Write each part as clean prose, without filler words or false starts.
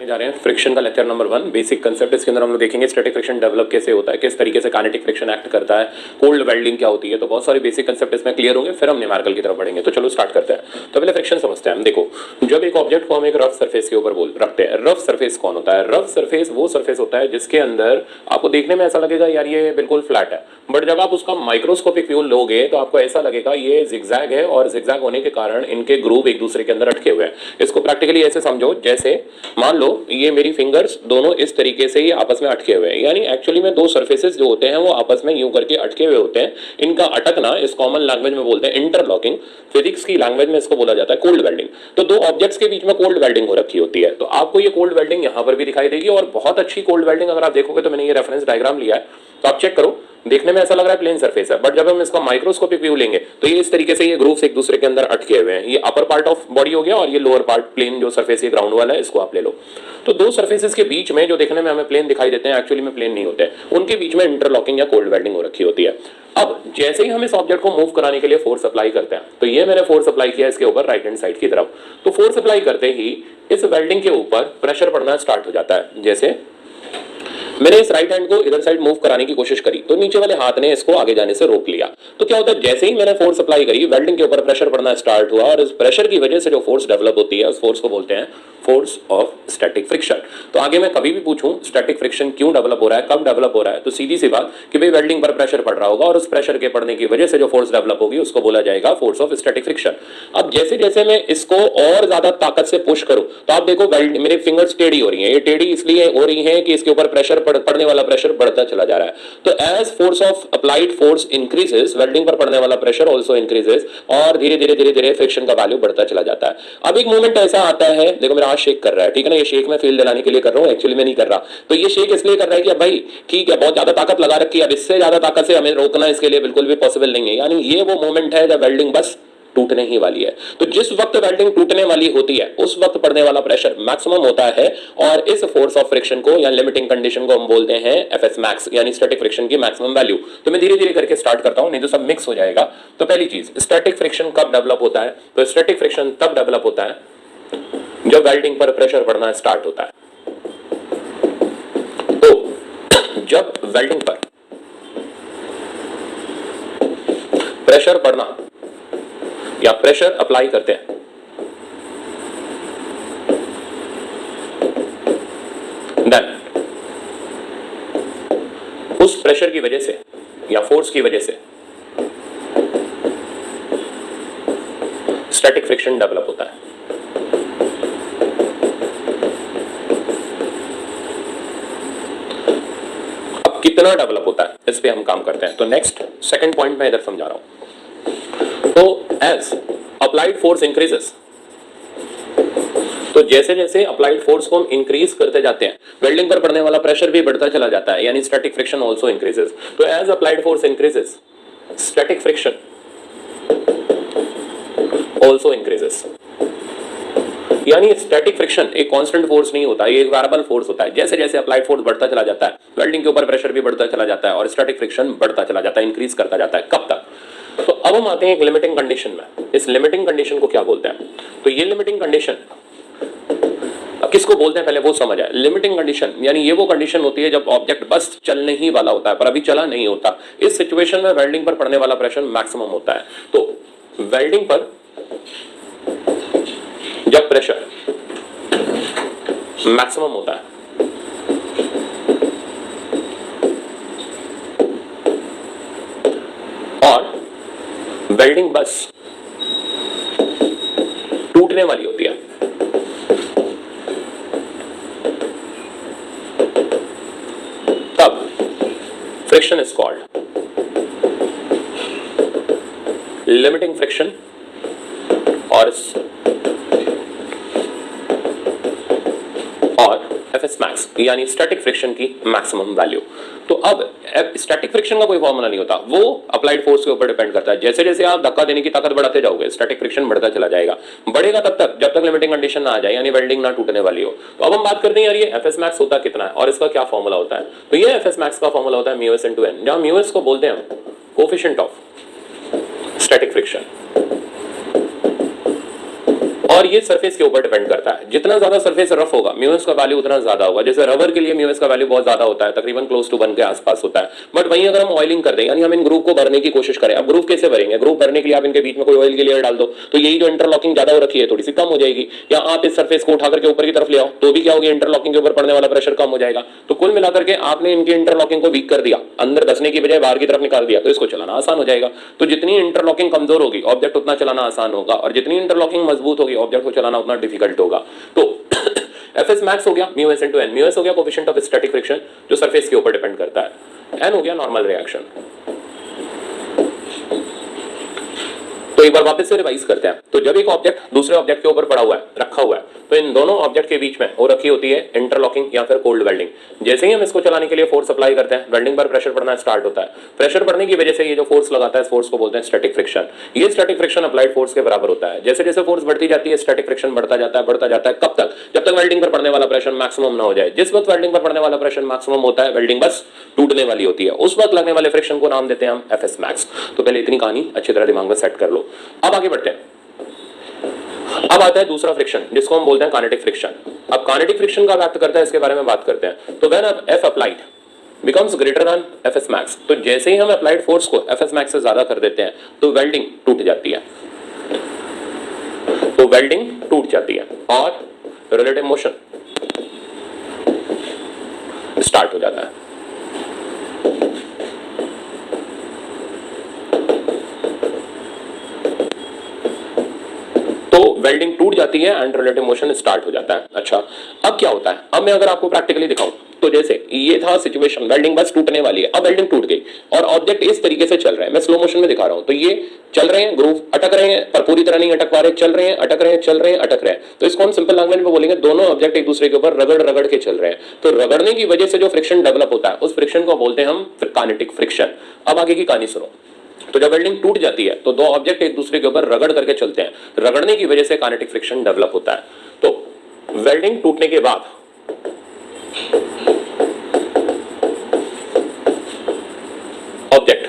जा रहे हैं फ्रिक्शन का लेक्चर नंबर 1 बेसिक कंसेप्ट। इसके अंदर हम लोग देखेंगे स्टैटिक फ्रिक्शन डेवलप कैसे होता है, किस तरीके से काइनेटिक फ्रिक्शन एक्ट करता है, कोल्ड वेल्डिंग क्या होती है। तो बहुत सारे बेसिक कंसेप्ट इसमें क्लियर होंगे, फिर हम न्यूमेरिकल की तरफ बढ़ेंगे। तो चलो स्टार्ट करते हैं। तो पहले फ्रिक्शन समझते हैं हम। देखो, जब एक ऑब्जेक्ट को हम एक रफ सरफेस के ऊपर रखते हैं, रफ सरफेस कौन होता है? रफ सरफेस वो सरफेस होता है जिसके अंदर आपको देखने में ऐसा लगेगा यार ये बिल्कुल फ्लैट है, बट जब आप उसका माइक्रोस्कोपिक व्यू लोगे तो आपको ऐसा लगेगा ये जिगजैग है, और जिगजैग होने के कारण इनके ग्रूव एक दूसरे के अंदर अटके हुए हैं। इसको प्रैक्टिकली ऐसे समझो, जैसे मान लो ये मेरी फिंगर्स दोनों इस तरीके से ही आपस में अटके हुए हैं, यानी एक्चुअली में दो सरफेसेस जो होते हैं वो आपस में यूं करके अटके हुए होते हैं। इनका अटकना इस कॉमन लैंग्वेज में बोलते हैं इंटरलॉकिंग, फिजिक्स की लैंग्वेज में इसको बोला जाता है कोल्ड वेल्डिंग। तो दो ऑब्जेक्ट्स के बीच में कोल्ड वेल्डिंग हो रखी होती है। तो आपको ये कोल्ड वेल्डिंग यहां पर भी दिखाई देगी, और बहुत अच्छी कोल्ड वेल्डिंग अगर आप देखोगे तो मैंने ये रेफरेंस डायग्राम लिया है, तो आप चेक करो। देखने में ऐसा लग रहा है प्लेन सरफेस है, बट जब हम इसका माइक्रोस्कोपिक व्यू लेंगे तो ये इस तरीके से ये ग्रूव्स एक दूसरे के अंदर अटके हुए हैं। ये अपर पार्ट ऑफ बॉडी हो गया, और ये लोअर पार्ट प्लेन जो सरफेस ये ग्राउंड वाला है इसको आप ले लो। तो दो सरफेसेस के बीच में जो देखने में हमें प्लेन दिखाई देते हैं, एक्चुअली में प्लेन नहीं होते, उनके बीच में इंटरलॉकिंग या कोल्ड वेल्डिंग हो रखी होती है। अब जैसे ही हम इस ऑब्जेक्ट को मूव कराने के लिए फोर्स अप्लाई करते हैं, तो ये मैंने फोर्स अप्लाई किया इसके ऊपर राइट हैंड साइड की तरफ, तो फोर्स अप्लाई करते ही इस वेल्डिंग के ऊपर प्रेशर पड़ना स्टार्ट हो जाता है। जैसे मैंने इस राइट हैंड को इधर साइड मूव कराने की कोशिश करी, तो नीचे वाले हाथ ने इसको आगे जाने से रोक लिया। तो क्या होता है, जैसे ही मैंने फोर्स अप्लाई करी वेल्डिंग के ऊपर प्रेशर पड़ना स्टार्ट हुआ, और इस प्रेशर की वजह से जो फोर्स डेवलप होती है उस फोर्स को बोलते हैं फोर्स ऑफ स्टैटिक फ्रिक्शन। तो आगे मैं कभी भी पूछूं स्टैटिक फ्रिक्शन क्यों डेवलप हो रहा है, कब डेवलप हो रहा है, तो सीधी सी बात कि भाई वेल्डिंग पर प्रेशर पड़ रहा होगा, और उस प्रेशर के पड़ने की वजह से जो फोर्स डेवलप होगी उसको बोला जाएगा फोर्स ऑफ स्टैटिक फ्रिक्शन। अब जैसे जैसे मैं इसको और ज्यादा ताकत से पुश करूं, तो आप देखो मेरे फिंगर्स टेढ़ी हो रही हैं। ये टेढ़ी इसलिए हो रही है कि इसके ऊपर प्रेशर पड़ने वाला प्रेशर बढ़ता चला जा रहा है। तो as force of applied force increases, welding पर पड़ने वाला प्रेशर आल्सो इंक्रीजेस, और धीरे धीरे धीरे धीरे फ्रिक्शन का वैल्यू बढ़ता चला जाता है। अब एक मोमेंट ऐसा आता है, देखो मेरा हाथ शेक कर रहा है, ठीक है ना, ये शेक मैं फील दिलाने के लिए कर रहा हूं, एक्चुअली मैं नहीं कर रहा। तो ये शेक इसलिए कर रहा है कि अब भाई ठीक है बहुत ज्यादा ताकत लगा रखी है, अब इससे ज्यादा ताकत से हमें रोकना इसके लिए बिल्कुल भी पॉसिबल नहीं है। यानी ये वो मोमेंट है जब वेल्डिंग बस टूटने ही वाली है। तो जिस वक्त वेल्डिंग टूटने वाली होती है उस वक्त पड़ने वाला प्रेशर मैक्सिमम होता है, और इस फोर्स ऑफ फ्रिक्शन को या लिमिटिंग कंडीशन को हम बोलते हैं एफएस मैक्स, यानी स्टैटिक फ्रिक्शन की मैक्सिमम वैल्यू। तो मैं धीरे धीरे करके स्टार्ट करता हूं, नहीं तो सब मिक्स हो जाएगा। तो पहली चीज, स्टैटिक फ्रिक्शन कब डेवलप होता है? तो स्टैटिक फ्रिक्शन तब डेवलप होता है जब वेल्डिंग पर प्रेशर पड़ना स्टार्ट होता है। तो जब वेल्डिंग पर प्रेशर पड़ना या प्रेशर अप्लाई करते हैं, देन उस प्रेशर की वजह से या फोर्स की वजह से स्टैटिक फ्रिक्शन डेवलप होता है। अब कितना डेवलप होता है इस पे हम काम करते हैं। तो नेक्स्ट सेकंड पॉइंट मैं इधर समझा रहा हूं। तो एज अप्लाइड फोर्स इंक्रीजेस, तो जैसे जैसे अप्लाइड फोर्स को हम इंक्रीज करते जाते हैं वेल्डिंग पर पड़ने वाला प्रेशर भी बढ़ता चला जाता है, यानी स्टैटिक फ्रिक्शन आल्सो इंक्रीजेस। तो as applied force increases static friction also increases. यानी स्टैटिक फ्रिक्शन एक कांस्टेंट फोर्स नहीं होता, ये एक वेरिएबल फोर्स होता है। जैसे जैसे अप्लाइड फोर्स बढ़ता चला जाता है वेल्डिंग के ऊपर प्रेशर भी बढ़ता चला जाता है, और स्टैटिक फ्रिक्शन बढ़ता चला जाता है, इंक्रीज करता जाता है। कब तक? तो अब हम आते हैं एक लिमिटिंग कंडीशन में। इस लिमिटिंग कंडीशन को क्या बोलते हैं? तो ये लिमिटिंग कंडीशन किसको बोलते हैं पहले वो समझ आए। लिमिटिंग कंडीशन यानी ये वो कंडीशन होती है जब ऑब्जेक्ट बस चलने ही वाला होता है पर अभी चला नहीं होता। इस सिचुएशन में वेल्डिंग पर पड़ने वाला प्रेशर मैक्सिमम होता है। तो वेल्डिंग पर जब प्रेशर मैक्सिमम होता है और वेल्डिंग बस टूटने वाली होती है, तब friction is called limiting friction और एफएस मैक्स यानी स्टैटिक फ्रिक्शन की मैक्सिमम वैल्यू। तो अब स्टैटिक फ्रिक्शन का कोई फॉर्मूला नहीं होता, वो अप्लाइड फोर्स के ऊपर डिपेंड करता है। जैसे जैसे आप धक्का देने की ताकत बढ़ाते जाओगे स्टैटिक फ्रिक्शन बढ़ता चला जाएगा, बढ़ेगा तब तक जब तक लिमिटिंग कंडीशन ना आ जाए, यानी वेल्डिंग ना टूटने वाली हो। तो अब हम बात करते हैं यार ये एफएस मैक्स होता कितना है और इसका क्या फॉर्मूला होता है। तो ये एफएस मैक्स का फॉर्मूला होता है म्यू एस इनटू एन, जहां म्यू एस को बोलते हैं कोएफिशिएंट ऑफ स्टैटिक फ्रिक्शन और ये सरफेस के ऊपर डिपेंड करता है, जितना ज्यादा सरफेस रफ होगा म्यूएस का वैल्यू उतना ज्यादा होगा। जैसे रबर के लिए म्यूएस का वैल्यू बहुत ज्यादा होता है, तकरीबन क्लोज टू 1 के आसपास होता है। बट वहीं अगर हम ऑयलिंग कर दें, यानी हम इन ग्रुप को भरने की कोशिश करें, अब ग्रुप कैसे भरेंगे, ग्रुप भरने के लिए आप इनके बीच में कोई ऑयल की लेयर डाल दो तो यही जो इंटरलॉकिंग ज्यादा हो रखी है थोड़ी सी कम हो जाएगी, या आप इस सरफेस को उठा करके ऊपर की तरफ ले आओ तो भी क्या होगी, इंटरलॉकिंग के ऊपर पड़ने वाला प्रेशर कम हो जाएगा। तो कुल मिलाकर के आपने इनकी इंटरलॉकिंग को वीक कर दिया, अंदर धसने की बजाय बाहर की तरफ निकाल दिया, तो इसको चलाना आसान हो जाएगा। तो जितनी इंटरलॉकिंग कमजोर होगी ऑब्जेक्ट उतना चलाना आसान होगा, और जितनी इंटरलॉकिंग मजबूत होगी ऑब्जेक्ट को चलाना उतना डिफिकल्ट होगा। तो एफएस मैक्स हो गया mu S into N, mu S हो गया कोएफिशिएंट ऑफ स्टैटिक फ्रिक्शन जो सरफेस के ऊपर डिपेंड करता है, एन हो गया नॉर्मल रिएक्शन। तो एक बार वापस से रिवाइज करते हैं। तो जब एक ऑब्जेक्ट दूसरे ऑब्जेक्ट के ऊपर पड़ा हुआ है, रखा हुआ है, तो इन दोनों ऑब्जेक्ट के बीच में हो रखी होती है इंटरलॉकिंग या फिर कोल्ड वेल्डिंग। जैसे ही हम इसको चलाने के लिए फोर्स अप्लाई करते हैं, वेल्डिंग पर प्रेशर पड़ना स्टार्ट होता है। प्रेशर पड़ने की वजह से ये जो फोर्स लगाता है इस फोर्स को बोलते हैं स्टैटिक फ्रिक्शन। ये स्टैटिक फ्रिक्शन अप्लाइड फोर्स के बराबर होता है। जैसे जैसे फोर्स बढ़ती जाती है स्टैटिक फ्रिक्शन बढ़ता जाता है, बढ़ता जाता है। कब तक? जब तक वेल्डिंग पर पड़ने वाला प्रेशर मैक्सिमम ना हो जाए। जिस वक्त वेल्डिंग पर पड़ने वाला प्रेशर मैक्सिमम होता है, वेल्डिंग बस टूटने वाली होती है, उस वक्त लगने वाले फ्रिक्शन को नाम देते हैं हम एफएस मैक्स। तो पहले इतनी कहानी अच्छी तरह दिमाग में सेट कर लो। अब आगे बढ़ते हैं। अब आता है दूसरा फ्रिक्शन जिसको हम बोलते हैं काइनेटिक फ्रिक्शन। अब काइनेटिक फ्रिक्शन का व्यक्त करता है, इसके बारे में बात करते हैं। तो when F applied becomes greater than FS max, तो जैसे ही हम अप्लाइड फोर्स को एफएस मैक्स से ज्यादा कर देते हैं तो वेल्डिंग टूट जाती है, तो वेल्डिंग टूट जाती है और रिलेटिव मोशन स्टार्ट हो जाता है। तो वेल्डिंग टूट जाती है एंड रिलेटिव मोशन स्टार्ट हो जाता है। अच्छा, अब क्या होता है? अब मैं अगर आपको प्रैक्टिकली दिखाऊं तो जैसे ये था सिचुएशन, वेल्डिंग बस टूटने वाली है, अब वेल्डिंग टूट गई और ऑब्जेक्ट इस तरीके से चल रहा है। मैं स्लो मोशन में दिखा रहा हूं। तो ये चल रहे हैं, ग्रूव अटक रहे हैं पर पूरी तरह नहीं अटक पा रहे, चल रहे हैं, अटक रहे हैं, चल रहे हैं, अटक रहे हैं। तो इसको हम सिंपल लैंग्वेज में बोलेंगे दोनों ऑब्जेक्ट एक दूसरे के ऊपर रगड़ रगड़ के चल रहे हैं। तो रगड़ने की वजह से जो फ्रिक्शन डेवलप होता है उस फ्रिक्शन को बोलते हैं हम काइनेटिक फ्रिक्शन। अब आगे की कहानी सुनो। तो जब वेल्डिंग टूट जाती है तो दो ऑब्जेक्ट एक दूसरे के ऊपर रगड़ करके चलते हैं, रगड़ने की वजह से काइनेटिक फ्रिक्शन डेवलप होता है। तो वेल्डिंग टूटने के बाद ऑब्जेक्ट,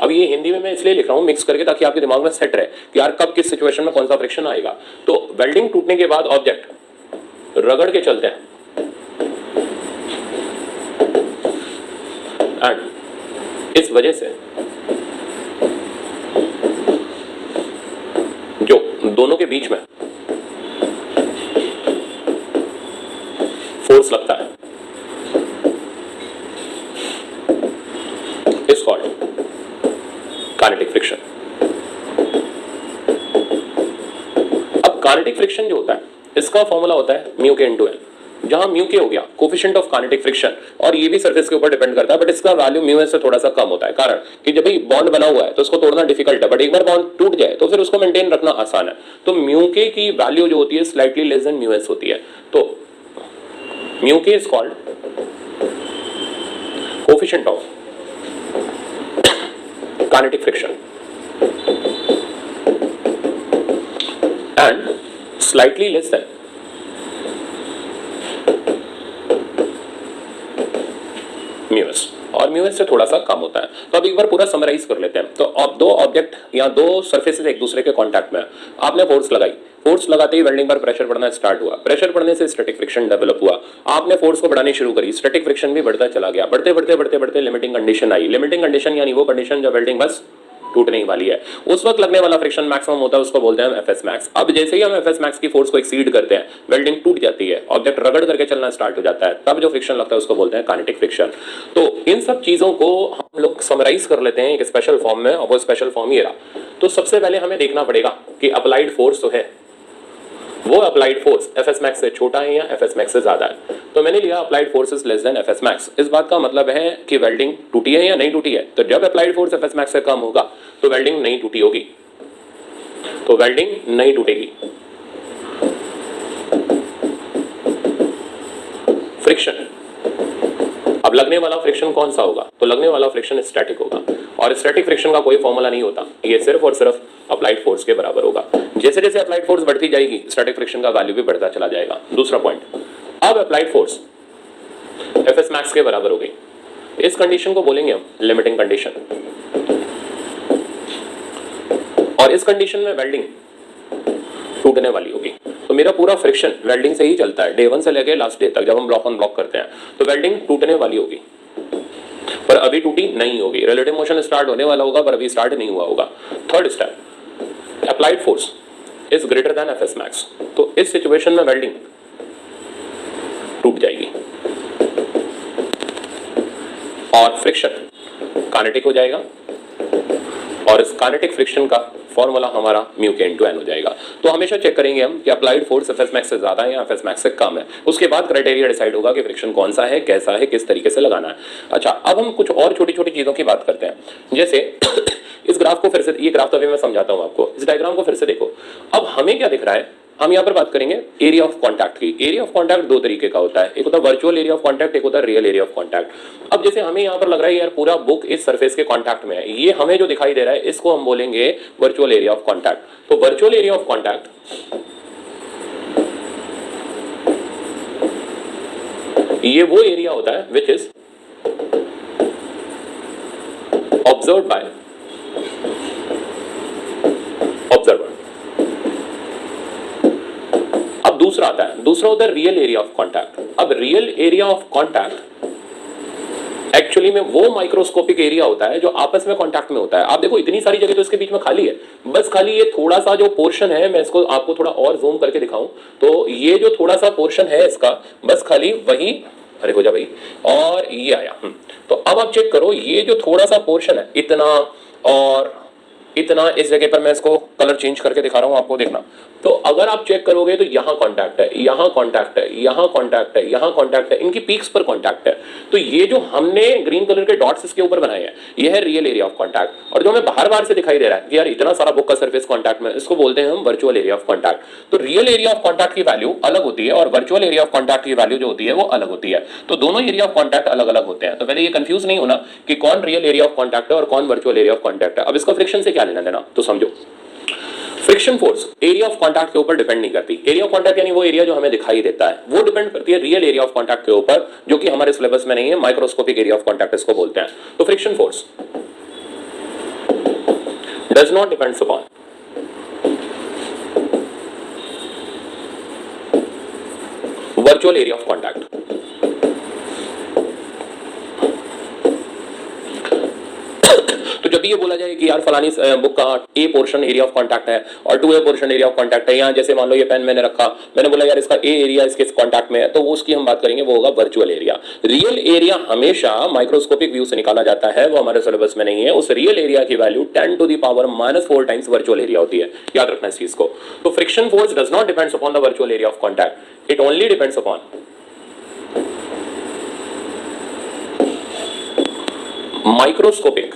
अब ये हिंदी में मैं इसलिए लिख रहा हूं मिक्स करके ताकि आपके दिमाग में सेट रहे कि यार कब किस सिचुएशन में कौन सा फ्रिक्शन आएगा। तो वेल्डिंग टूटने के बाद ऑब्जेक्ट रगड़ के चलते हैं एंड इस वजह से जो दोनों के बीच में फोर्स लगता है इज कॉल्ड काइनेटिक फ्रिक्शन। अब काइनेटिक फ्रिक्शन जो होता है इसका फॉर्मूला होता है म्यू के इनटू एन, जहां म्यू के हो गया कोफिशिएंट ऑफ काइनेटिक फ्रिक्शन, और ये भी सरफेस के ऊपर डिपेंड करता है बट इसका वैल्यू म्यू एस से थोड़ा सा कम होता है। कारण कि जब भी बॉन्ड बना हुआ है तो उसको तोड़ना डिफिकल्ट है, बट एक बार बॉन्ड टूट जाए तो फिर उसको मेंटेन रखना आसान है। तो म्यू के की वैल्यू जो होती है slightly less than mu S होती है। तो mu K is called coefficient of kinetic friction and slightly less than mu S, और म्यू एस से थोड़ा सा कम होता है। तो अब एक बार पूरा समराइज कर लेते हैं। तो अब दो ऑब्जेक्ट या दो सरफेसेस एक दूसरे के कांटेक्ट में, आपने फोर्स लगाई, फोर्स लगाते ही वेल्डिंग पर प्रेशर पड़ना स्टार्ट हुआ, प्रेशर पड़ने से स्टैटिक फ्रिक्शन डेवलप हुआ, आपने फोर्स को बढ़ानी शुरू करी, स्टैटिक फ्रिक्शन भी बढ़ता चला गया, बढ़ते बढ़ते बढ़ते बढ़ते लिमिटिंग कंडीशन आई। लिमिटिंग कंडीशन यानी वो कंडीशन जब वेल्डिंग बस टूटने ही वाली है, उस वक्त लगने वाला फ्रिक्शन मैक्सिमम होता है, उसको बोलते हैं एफएस मैक्स। अब जैसे ही हम एफएस मैक्स की फोर्स को एक्सीड करते हैं, वेल्डिंग टूट जाती है, ऑब्जेक्ट रगड़ करके चलना स्टार्ट हो जाता है, तब जो फ्रिक्शन लगता है उसको बोलते हैं काइनेटिक फ्रिक्शन। तो इन सब चीजों को हम लोग समराइज कर लेते हैं एक स्पेशल फॉर्म में, और वो स्पेशल फॉर्म ये रहा। तो सबसे पहले हमें देखना पड़ेगा कि अप्लाइड फोर्स तो है, वो अप्लाइड फोर्स एफएस मैक्स से छोटा है या एफएस मैक्स से ज्यादा है। तो मैंने लिया applied force is less than FS max. इस बात का मतलब है कि वेल्डिंग टूटी है या नहीं टूटी है। तो जब अप्लाइड फोर्स एफएस मैक्स से कम होगा तो वेल्डिंग नहीं टूटी होगी, तो वेल्डिंग नहीं टूटेगी। फ्रिक्शन, अब लगने वाला फ्रिक्शन कौन सा होगा? तो लगने वाला फ्रिक्शन स्टैटिक होगा, और स्टैटिक फ्रिक्शन का कोई फॉर्मूला नहीं होता, ये सिर्फ और सिर्फ अप्लाइड फोर्स के बराबर होगा। जैसे जैसे अप्लाइड फोर्स बढ़ती जाएगी स्टैटिक फ्रिक्शन का वैल्यू भी बढ़ता चला जाएगा। दूसरा पॉइंट, अब अप्लाइड फोर्स एफएस मैक्स के बराबर हो गई, इस कंडीशन को बोलेंगे हम लिमिटिंग कंडीशन, और इस कंडीशन में वेल्डिंग टूटने वाली होगी। तो मेरा पूरा फ्रिक्शन वेल्डिंग से ही चलता है, डे 1 से लेके लास्ट डे तक जब हम ब्लॉक ऑन ब्लॉक करते हैं, तो वेल्डिंग टूटने वाली होगी, पर अभी टूटी नहीं होगी। रिलेटिव मोशन स्टार्ट होने वाला होगा पर अभी स्टार्ट नहीं हुआ होगा। Third step, applied force is greater than F S max. तो इस सिचुएशन में वेल्डिंग टूट जाएगी और फ्रिक्शन काइनेटिक हो जाएगा, और इस काइनेटिक फ्रिक्शन का फॉर्मूला हमारा म्यू के इनटू एन हो जाएगा। तो हमेशा चेक करेंगे हम कि applied force F S max से ज्यादा है या एफ एस मैक्स से कम है। उसके बाद क्राइटेरिया डिसाइड होगा कि फ्रिक्शन कौन सा है, कैसा है, किस तरीके से लगाना है। अच्छा, अब हम कुछ और छोटी छोटी चीजों की बात करते हैं। जैसे इस ग्राफ को फिर से, ये ग्राफ तो अभी मैं समझाता हूं आपको, इस डायग्राम को फिर से देखो। अब हमें क्या दिख रहा है, हम यहाँ पर बात करेंगे एरिया ऑफ कॉन्टैक्ट की। एरिया ऑफ कॉन्टैक्ट दो तरीके का होता है, एक होता है वर्चुअल एरिया ऑफ कॉन्टैक्ट, एक होता है रियल एरिया ऑफ कॉन्टैक्ट। अब जैसे हमें यहाँ पर लग रहा है यार पूरा बुक इस सरफेस के कॉन्टैक्ट में है, ये हमें जो दिखाई दे रहा है इसको हम बोलेंगे वर्चुअल एरिया ऑफ कॉन्टैक्ट। तो वर्चुअल एरिया ऑफ कॉन्टैक्ट ये वो एरिया होता है which is observed bye observer. अब दूसरा आता है, दूसरा होता है रियल एरिया ऑफ कॉन्टैक्ट। अब real area of contact actually में वो माइक्रोस्कोपिक एरिया होता है जो आपस में कॉन्टैक्ट में होता है। आप देखो इतनी सारी जगह तो इसके बीच में खाली है, बस खाली ये थोड़ा सा जो पोर्शन है, मैं इसको आपको थोड़ा और जूम करके दिखाऊं तो ये जो थोड़ा सा पोर्शन है इसका, बस खाली वही, अरे हो जा भाई, और ये आया। तो अब आप चेक करो, ये जो थोड़ा सा पोर्शन है इतना और इतना, इस जगह पर मैं इसको कलर चेंज करके दिखा रहा हूं आपको, देखना। तो अगर आप चेक करोगे तो यहां कांटेक्ट है, यहां कांटेक्ट है, यहां कांटेक्ट है, यहां कांटेक्ट है, इनकी पीक्स पर कांटेक्ट है। तो ये जो हमने ग्रीन कलर के डॉट्स इसके ऊपर बनाए हैं, ये है रियल एरिया ऑफ कांटेक्ट। और जो हमें बाहर बाहर से दिखाई दे रहा है कि यार इतना सारा बुक का सरफेस कांटेक्ट में, इसको बोलते हैं हम वर्चुअल एरिया ऑफ कांटेक्ट। तो रियल एरिया ऑफ कांटेक्ट की वैल्यू अलग होती है और वर्चुअल एरिया ऑफ कांटेक्ट की वैल्यू जो होती है वो अलग होती है। तो दोनों एरिया ऑफ कांटेक्ट अलग अलग होते हैं। तो पहले ये कंफ्यूज नहीं होना कि कौन रियल एरिया ऑफ कांटेक्ट है और कौन वर्चुअल एरिया ऑफ कांटेक्ट है। अब इसका फ्रिक्शन से क्या लेना देना, तो समझो friction force area of contact के ऊपर डिपेंड नहीं करती। एरिया ऑफ कांटेक्ट यानी वो एरिया जो हमें दिखाई देता है, वो डिपेंड करती है रियल एरिया ऑफ कांटेक्ट के ऊपर, जो कि हमारे सिलेबस में नहीं है, माइक्रोस्कोपिक एरिया ऑफ कांटेक्ट इसको बोलते हैं। तो friction force does not depends upon virtual area of contact. तो जब भी ये बोला जाए कि यार फलानी बुक का ए पोर्शन एरिया ऑफ कांटेक्ट है और 2A portion area of contact है, यहाँ जैसे मान लो ये पेन मैंने रखा, मैंने बोला यार इसका ए एरिया इसके कांटेक्ट में है, तो वो उसकी हम बात करेंगे, वो होगा वर्चुअल एरिया। रियल एरिया हमेशा माइक्रोस्कोपिक व्यू से निकाला जाता है, वो हमारे सिलेबस में नहीं है। उस रियल एरिया की वैल्यू 10⁻⁻⁴ टाइम्स वर्चुअल एरिया होती है, याद रखना इस चीज को। तो friction force does not depends upon the virtual area of contact, it only depends upon microscopic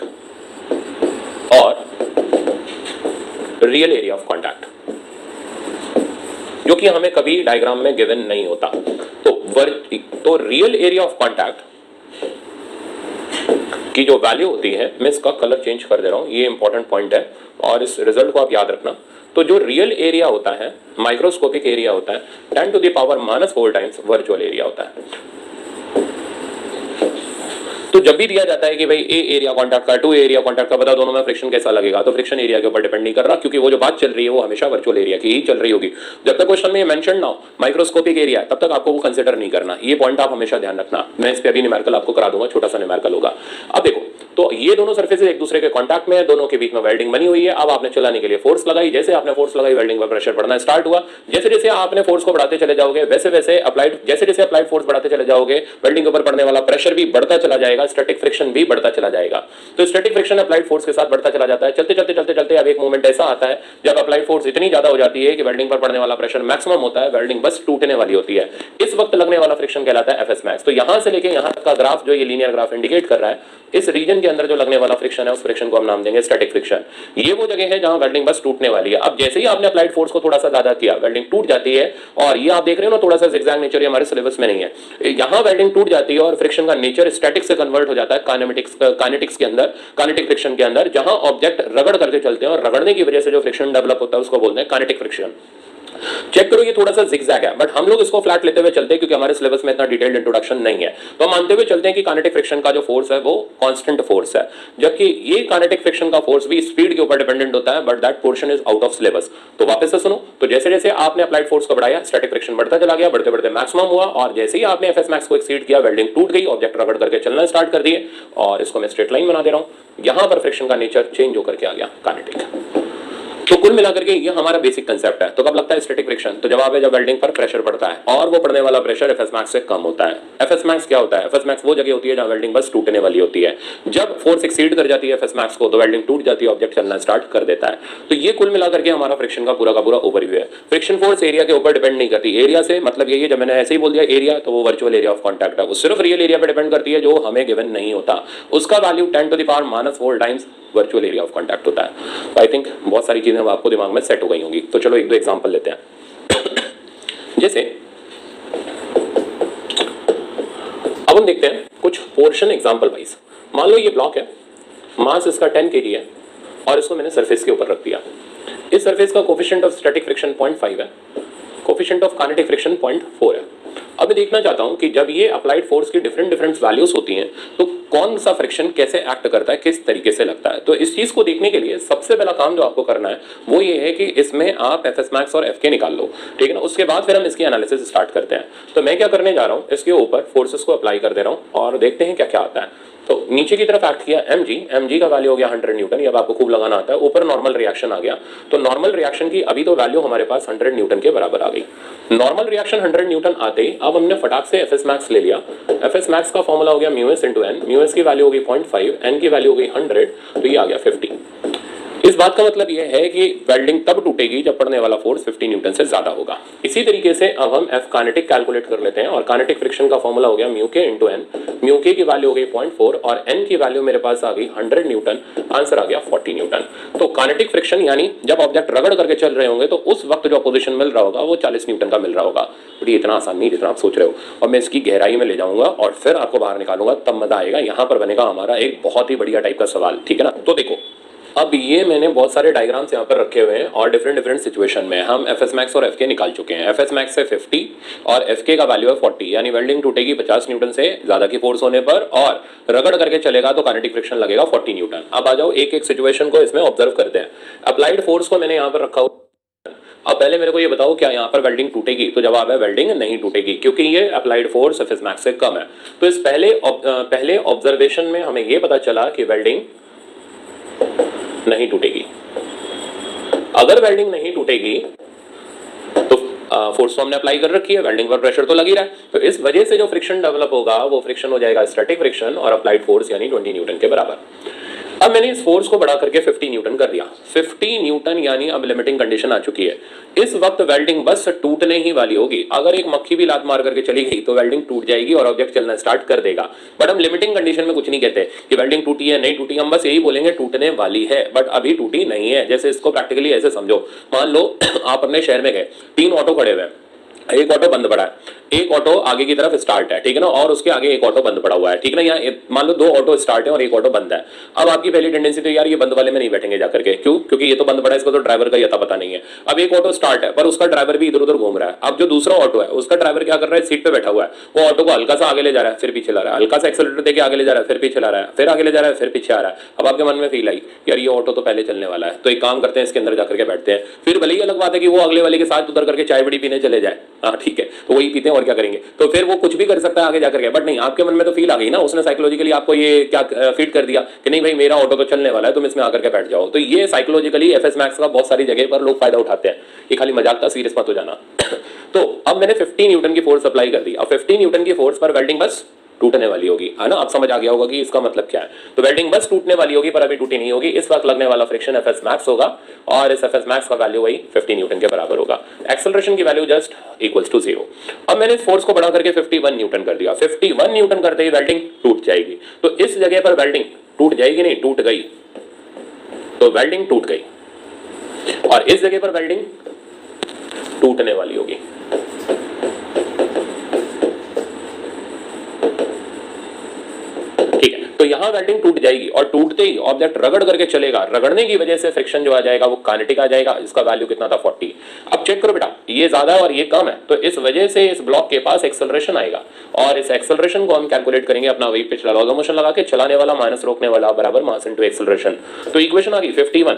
और रियल एरिया ऑफ कांटेक्ट, जो कि हमें कभी डायग्राम में गिवन नहीं होता। तो रियल एरिया ऑफ कांटेक्ट की जो वैल्यू होती है, मैं इसका कलर चेंज कर दे रहा हूं, ये इंपॉर्टेंट पॉइंट है और इस रिजल्ट को आप याद रखना। तो जो रियल एरिया होता है, माइक्रोस्कोपिक एरिया होता है, 10⁻⁻⁴ टाइम्स वर्चुअल एरिया होता है। तो जब भी दिया जाता है कि भाई ए एरिया कांटेक्ट का 2A एरिया कांटेक्ट का बता, दोनों में फ्रिक्शन कैसा लगेगा, तो फ्रिक्शन एरिया के ऊपर डिपेंड नहीं कर रहा, क्योंकि वो जो बात चल रही है वो हमेशा वर्चुअल एरिया की ही चल रही होगी। जब तक क्वेश्चन में ये मेंशन ना हो माइक्रोस्कोपिक एरिया, तब तक आपको वो कंसीडर नहीं करना। ये पॉइंट आप हमेशा ध्यान रखना। मैं इस पे अभी न्यूमेरिकल आपको करा दूंगा, छोटा सा न्यूमेरिकल होगा। अब देखो, तो ये दोनों सरफेसेस एक दूसरे के कांटेक्ट में है, दोनों के बीच में वेल्डिंग बनी हुई है। अब आपने चलाने के लिए फोर्स लगाई, जैसे आपने फोर्स लगाई वेल्डिंग पर प्रेशर बढ़ना स्टार्ट हुआ। जैसे जैसे आपने फोर्स को बढ़ाते चले जाओगे, वैसे वैसे अप्लाइड, जैसे जैसे अप्लाइड फोर्स बढ़ाते चले जाओगे, वेल्डिंग के ऊपर पड़ने वाला प्रेशर भी बढ़ता चला जाएगा, स्टैटिक फ्रिक्शन भी बढ़ता चला जाएगा। तो स्टैटिक फ्रिक्शन अप्लाइड फोर्स के साथ बढ़ता चला जाता है। चलते चलते चलते चलते अब एक मोमेंट ऐसा आता है जब अप्लाइड फोर्स इतनी ज्यादा हो जाती है कि वेल्डिंग पर पड़ने वाला प्रेशर मैक्सिमम होता है, वेल्डिंग बस टूटने वाली होती है। इस वक्त लगने वाला फ्रिक्शन कहलाता है एफएस मैक्स। तो यहां से लेके यहां तक का ग्राफ, जो ये लीनियर ग्राफ इंडिकेट कर रहा है, इस रीजन के अंदर जो लगने वाला फ्रिक्शन है, उस फ्रिक्शन को हम नाम देंगे स्टैटिक फ्रिक्शन। ये वो जगह है जहां वेल्डिंग बस टूटने वाली है। अब जैसे ही आपने अप्लाइड फोर्स को थोड़ा सा ज्यादा किया, वेल्डिंग टूट जाती है। और ये आप देख रहे हो ना, थोड़ा सा zigzag नेचर, ये हमारे सिलेबस में नहीं है। यहां वेल्डिंग टूट जाती है और फ्रिक्शन का नेचर स्टैटिक से कन्वर्ट हो जाता है काइनेटिक्स के अंदर, काइनेटिक फ्रिक्शन के अंदर, जहां ऑब्जेक्ट रगड़ करके चलते हैं और रगड़ने की वजह से जो फ्रिक्शन डेवलप होता है उसको बोलते हैं काइनेटिक फ्रिक्शन। चेक करो ये थोड़ा सा जिगजैग है, बट हम लोग इसको फ्लैट लेते हुए चलते हैं क्योंकि हमारे सिलेबस में इतना डिटेल्ड इंट्रोडक्शन नहीं है। तो हम मानते हुए चलते हैं कि काइनेटिक फ्रिक्शन का जो फोर्स है वो कांस्टेंट फोर्स है, जबकि ये काइनेटिक फ्रिक्शन का फोर्स भी स्पीड के ऊपर डिपेंडेंट होता है, but that portion is out of syllabus. तो वापस से सुनो, तो जैसे जैसे आपने अप्लाइड फोर्स को बढ़ाया स्टैटिक फ्रिक्शन बढ़ता चला गया, बढ़ते बढ़ते मैक्सिमम हुआ, और जैसे ही आपने एफएस मैक्स को एक्सीड किया वेल्डिंग टूट गई, ऑब्जेक्ट रगड़ करके चलना स्टार्ट कर दिए, और इसको मैं स्ट्रेट लाइन बना दे रहा हूं। यहां पर फ्रिक्शन का नेचर चेंज होकर के आ गया काइनेटिक। तो कुल मिलाकर के ये हमारा बेसिक कंसेप्ट है। तो कब लगता है स्टैटिक फ्रिक्शन? तो जवाब है जब वेल्डिंग पर प्रेशर पड़ता है, और वो पड़ने वाला प्रेशर एफएस मैक्स से कम होता है। एफएस मैक्स क्या होता है? एफएस मैक्स वो जगह होती है जहां वेल्डिंग बस टूटने वाली होती है। जब फोर्स एक्सीड कर जाती है एफएस मैक्स को तो वेल्डिंग टूट जाती है, ऑब्जेक्ट चलना स्टार्ट कर देता है। तो ये कुल मिलाकर के हमारा फ्रिक्शन का पूरा ओवरव्यू है। फ्रिक्शन फोर्स एरिया के ऊपर डिपेंड नहीं करती। एरिया से मतलब यही है, जब मैंने ऐसे ही बोल दिया एरिया, तो वो वर्चुअल एरिया ऑफ कॉन्टैक्ट है, वो सिर्फ रियल एरिया पे डिपेंड करती है जो हमें गिवन नहीं होता। उसका value 10 to the power -4 times virtual area of contact होता है। तो आई थिंक बहुत सारी चीजें अब आपको दिमाग में सेट हो गई होंगी। तो चलो एक दो एग्जांपल लेते हैं। जैसे अब हम देखते हैं कुछ पोर्शन एग्जांपल वाइज। मान लो ये ब्लॉक है, मास इसका 10 kg है, और इसको मैंने सरफेस के ऊपर रख दिया। इस सरफेस का कोफिशिएंट ऑफ स्टैटिक फ्रिक्शन 0.5 है, कोफिशिएंट ऑफ काइनेटिक फ्रिक्शन 0.4 है। अब मैं देखना चाहता हूं कि जब ये अप्लाइड फोर्स की डिफरेंट वैल्यूज होती हैं तो कौन सा फ्रिक्शन कैसे एक्ट करता है, किस तरीके से लगता है। तो इस चीज को देखने के लिए सबसे पहला काम जो आपको करना है वो ये है कि इसमें आप एफएस मैक्स और एफके निकाल लो, ठीक है ना। उसके बाद फिर हम इसकी एनालिसिस स्टार्ट करते हैं। तो मैं क्या करने जा रहा हूँ, इसके ऊपर फोर्सेस को अप्लाई कर दे रहा हूँ और देखते हैं क्या क्या आता है। तो नीचे की तरफ एक्ट किया mg का वैल्यू हो गया 100 न्यूटन, ये अब आपको खूब लगाना आता है। ऊपर नॉर्मल रिएक्शन आ गया, तो नॉर्मल रिएक्शन की अभी तो वैल्यू हमारे पास 100 न्यूटन के बराबर आ गई। नॉर्मल रिएक्शन 100 न्यूटन आते ही अब हमने फटाक से एफएस मैक्स ले लिया। एफएस मैक्स का फॉर्मूला हो गया म्यूएस इंटू एन, म्यूएस की वैल्यू हो गई 0.5, एन की वैल्यू हो गई 100, तो ये आ गया 50। इस बात का मतलब यह है कि वेल्डिंग तब टूटेगी जब पड़ने वाला फोर्स 50 न्यूटन से ज्यादा होगा। इसी तरीके से अब हम एफ काइनेटिक कैलकुलेट कर लेते हैं, और काइनेटिक फ्रिक्शन का फॉर्मूला हो गया mu K into N, mu के की वैल्यू हो गई 0.4 और एन की वैल्यू मेरे पास आ गई 100 न्यूटन, आंसर आ गया 40 न्यूटन। तो काइनेटिक फ्रिक्शन यानी जब ऑब्जेक्ट रगड़ करके चल रहे होंगे तो उस वक्त जो पोजीशन मिल रहा होगा वो 40 न्यूटन का मिल रहा होगा। तो ये इतना आसान नहीं जितना आप सोच रहे हो, और मैं इसकी गहराई में ले जाऊंगा और फिर आपको बाहर निकालूंगा, तब मजा आएगा। यहाँ पर बनेगा हमारा एक बहुत ही बढ़िया टाइप का सवाल, ठीक है ना। तो देखो अब ये मैंने बहुत सारे डायग्राम्स यहाँ पर रखे हुए हैं और डिफरेंट सिचुएशन में हम एफएस मैक्स और एफके निकाल चुके हैं। एफएस मैक्स है 50 और एफके का वैल्यू है 40, यानी वेल्डिंग टूटेगी 50 न्यूटन से ज्यादा की फोर्स होने पर, और रगड़ करके चलेगा तो काइनेटिक फ्रिक्शन लगेगा 40 न्यूटन। अब आ जाओ एक एक सिचुएशन को इसमें ऑब्जर्व करते हैं। अप्लाइड फोर्स को मैंने यहाँ पर रखा हुआ। अब पहले मेरे को ये बताओ क्या यहाँ पर वेल्डिंग टूटेगी? तो जवाब है वेल्डिंग नहीं टूटेगी, क्योंकि ये अप्लाइड फोर्स एफएस मैक्स से कम है। तो इस पहले ऑब्जर्वेशन में हमें ये पता चला कि वेल्डिंग नहीं टूटेगी। अगर वेल्डिंग नहीं टूटेगी तो फोर्स तो हमने अप्लाई कर रखी है, वेल्डिंग पर प्रेशर तो लग ही रहा है, तो इस वजह से जो फ्रिक्शन डेवलप होगा वो फ्रिक्शन हो जाएगा स्टैटिक फ्रिक्शन और अप्लाइड फोर्स यानी 20 न्यूटन के बराबर। अब मैंने इस फोर्स को बढ़ा करके 50 न्यूटन कर दिया। 50 न्यूटन यानी अब लिमिटिंग कंडीशन आ चुकी है। इस वक्त वेल्डिंग बस टूटने ही वाली होगी। अगर एक मक्खी भी लात मार करके चली गई तो वेल्डिंग टूट जाएगी और ऑब्जेक्ट चलना स्टार्ट कर देगा। बट हम लिमिटिंग कंडीशन में कुछ नहीं कहते कि वेल्डिंग टूटी है नहीं टूटी, हम बस यही बोलेंगे टूटने वाली है, बट अभी टूटी नहीं है। जैसे इसको प्रैक्टिकली ऐसे समझो, मान लो आप अपने शहर में गए, 3 ऑटो खड़े हुए हैं, एक ऑटो बंद पड़ा है, एक ऑटो आगे की तरफ स्टार्ट है, ठीक है ना, और उसके आगे एक ऑटो बंद पड़ा हुआ है, ठीक है ना। यहाँ मान लो 2 ऑटो स्टार्ट है और एक ऑटो बंद है। अब आपकी पहली टेंडेंसी तो यार ये बंद वाले में नहीं बैठेंगे जाकर के, क्यों? क्योंकि ये तो बंद पड़ा है, इसको तो ड्राइवर का अता पता नहीं है। अब एक ऑटो स्टार्ट है पर उसका ड्राइवर भी इधर उधर घूम रहा है। अब जो दूसरा ऑटो है उसका ड्राइवर क्या कर रहा है, सीट पे बैठा हुआ है, वो ऑटो को हल्का सा आगे ले जा रहा है फिर पीछे ला रहा है, हल्का सा एक्सेलरेटर देके आगे ले जा रहा है फिर पीछे ला रहा है, फिर आगे ले जा रहा है फिर पीछे आ रहा है। अब आपके मन में फील आई यार ये ऑटो तो पहले चलने वाला है, तो एक काम करते हैं इसके अंदर जाकर के बैठते हैं। फिर भले ही अलग बात है कि वो अगले वाले के साथ उतर करके चाय बड़ी पीने चले जाए, हाँ ठीक है, तो वही पीते हैं और क्या करेंगे। तो फिर वो कुछ भी कर सकता है आगे जाकर के, बट नहीं, आपके मन में तो फील आ गई ना, उसने साइकोलॉजिकली आपको ये क्या फीड कर दिया कि नहीं भाई मेरा ऑटो तो चलने वाला है, तुम इसमें आकर के बैठ जाओ। तो ये साइकोलॉजिकली एफएस मैक्स का बहुत सारी जगह पर लोग फायदा उठाते हैं, ये खाली मजाक था, सीरियस मत हो जाना। तो अब मैंने 50 न्यूटन की फोर्स अप्लाई कर दी। अब 50 न्यूटन की फोर्स पर वेल्डिंग बस टूटने वाली होगी, है ना। अब समझ आ गया होगा कि इसका मतलब क्या है। तो वेल्डिंग बस टूटने वाली होगी पर अभी टूटी नहीं होगी। इस वक्त लगने वाला फ्रिक्शन एफएस मैक्स होगा और इस एफएस मैक्स का वैल्यू वही 50 न्यूटन के बराबर होगा। एक्सेलरेशन की वैल्यू जस्ट इक्वल्स टू 0। अब मैंने इस फोर्स को बढ़ा करके 51 न्यूटन कर दिया। 51 न्यूटन करते ही वेल्डिंग टूट जाएगी। तो इस जगह पर वेल्डिंग टूट जाएगी नहीं, टूट गई, तो वेल्डिंग टूट गई, और इस जगह पर वेल्डिंग टूटने वाली होगी। तो तो यहाँ वेल्डिंग टूट जाएगी और टूटते ही ऑब्जेक्ट रगड़ करके चलेगा, रगड़ने की वजह से फ्रिक्शन जो आ जाएगा वो काइनेटिक आ जाएगा। इसका वैल्यू कितना था 40। अब चेक करो बेटा, ये ज्यादा है और ये कम है, तो इस वजह से इस ब्लॉक के पास एक्सेलरेशन आएगा और इस एक्सेलरेशन को हम कैलकुलेट करेंगे अपना वही पिछला लॉ ऑफ मोशन लगा के, चलाने वाला माइनस रोकने वाला बराबर मास इनटू एक्सेलरेशन। तो इक्वेशन आ गई 51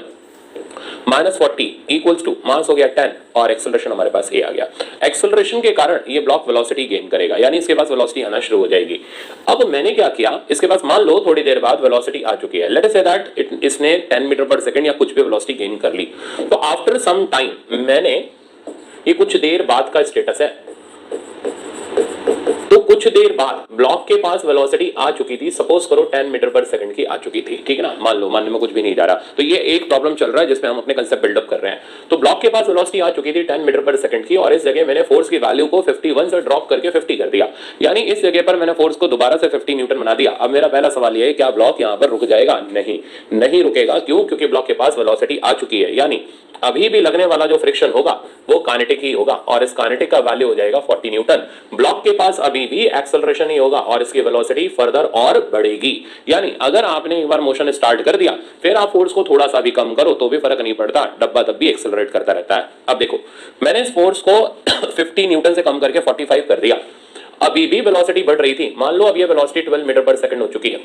माइनस 40 इक्वल्स टू मास हो गया 10 और एक्सेलरेशन हमारे पास ए आ गया। एक्सेलरेशन के कारण ये ब्लॉक वेलोसिटी गेन करेगा, यानी इसके पास वेलोसिटी आना शुरू हो जाएगी। अब मैंने क्या किया, इसके पास मान लो थोड़ी देर बाद वेलोसिटी आ चुकी है, लेट अस से दैट इसने 10 मीटर पर सेकंड या कुछ भी वेलोसिटी गेन कर ली। तो आफ्टर सम टाइम मैंने, ये कुछ देर बाद का स्टेटस है, तो कुछ देर बाद ब्लॉक के पास वेलोसिटी आ चुकी थी, सपोज करो 10 मीटर पर सेकंड की आ चुकी थी, ठीक है ना, मान लो, मानने में कुछ भी नहीं जा रहा। तो ये एक प्रॉब्लम चल रहा है जिसमें हम अपने कंसेप्ट बिल्डअप कर रहे हैं। तो ब्लॉक के पास वेलोसिटी आ चुकी थी 10 मीटर पर सेकंड की और इस जगह मैंने फोर्स की वैल्यू को 51 से ड्रॉप करके 50 कर दिया, यानी इस जगह पर मैंने फोर्स को दोबारा से 50 न्यूटन बना दिया। अब मेरा पहला सवाल ये है, क्या ब्लॉक यहां पर रुक जाएगा? नहीं रुकेगा। क्यों? क्योंकि ब्लॉक के पास वेलोसिटी आ चुकी है, यानी अभी भी लगने वाला जो फ्रिक्शन होगा वो काइनेटिक ही होगा और इस काइनेटिक का वैल्यू हो जाएगा 40 न्यूटन। ब्लॉक के पास अभी भी एक्सेलरेशन ही होगा और इसकी वेलोसिटी फर्दर और बढ़ेगी। यानी अगर आपने एक बार मोशन स्टार्ट कर दिया, फिर आप फोर्स को थोड़ा सा भी कम करो तो भी फर्क नहीं पड़ता, डब्बा तब भी एक्सेलरेट करता रहता है। अब देखो, मैंने इस फोर्स को 50 न्यूटन से कम करके 45 कर दिया, अभी भी वेलोसिटी बढ़ रही थी। मान लो अब ये वेलोसिटी 12 मीटर पर सेकंड हो चुकी है,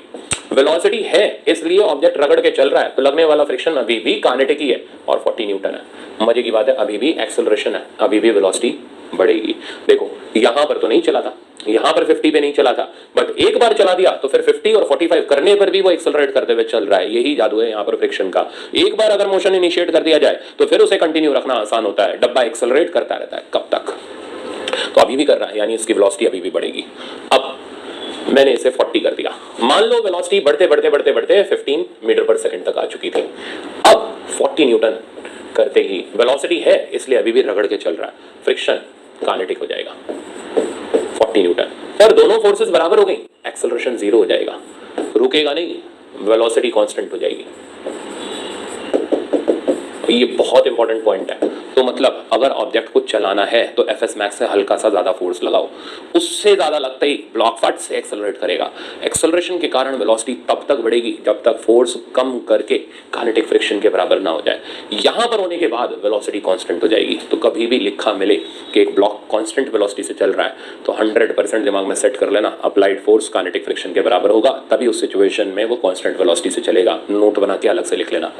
वेलोसिटी है इसलिए ऑब्जेक्ट रगड़ के चल रहा है, तो लगने वाला फ्रिक्शन अभी भी काइनेटिक ही है और 40 न्यूटन है। मजे की बात है, अभी भी एक्सेलरेशन है, अभी भी वेलोसिटी बढ़ेगी। देखो यहां पर तो नहीं चला था, यहां पर 50 पे नहीं चला था, बट एक बार चला दिया तो फिर 50 और 45 करने पर भी वो एक्सेलरेट करते हुए चल रहा है। यही जादू है यहां पर फ्रिक्शन का। एक बार अगर मोशन इनिशिएट कर दिया जाए तो फिर उसे कंटिन्यू रखना आसान होता है, डब्बा एक्सेलरेट करता रहता है। कब तक? तो अभी भी कर रहा है, यानी इसकी वेलोसिटी अभी भी बढ़ेगी। अब मैंने इसे 40 कर दिया, मान लो वेलोसिटी बढ़ते बढ़ते बढ़ते बढ़ते 15 मीटर पर सेकंड तक आ चुकी थी। अब 40 न्यूटन करते ही वेलोसिटी है इसलिए अभी भी रगड़ के चल रहा है, फ्रिक्शन काइनेटिक हो जाएगा 40 न्यूटन और दोनों फोर्सेस बराबर हो गई, एक्सेलरेशन 0 हो जाएगा, रुकेगा नहीं, वेलोसिटी कांस्टेंट हो जाएगी। ये बहुत इंपॉर्टेंट पॉइंट है। तो मतलब अगर ऑब्जेक्ट को चलाना है तो एफएस मैक्स से हल्का सा ज्यादा फोर्स लगाओ, उससे ज्यादा लगते ही ब्लॉक फट से एक्सेलरेट करेगा। एक्सेलरेशन के कारण वेलोसिटी तब तक बढ़ेगी जब तक फोर्स कम करके काइनेटिक फ्रिक्शन के बराबर ना हो जाए। यहां पर होने के बाद वेलोसिटी कांस्टेंट हो जाएगी। तो कभी भी लिखा मिले कि एक ब्लॉक कांस्टेंट वेलोसिटी से चल रहा है तो 100% दिमाग में सेट कर लेना, अप्लाइड फोर्स काइनेटिक फ्रिक्शन के बराबर होगा, तभी उस सिचुएशन में वो कांस्टेंट वेलोसिटी से चलेगा। नोट बना के अलग से लिख लेना।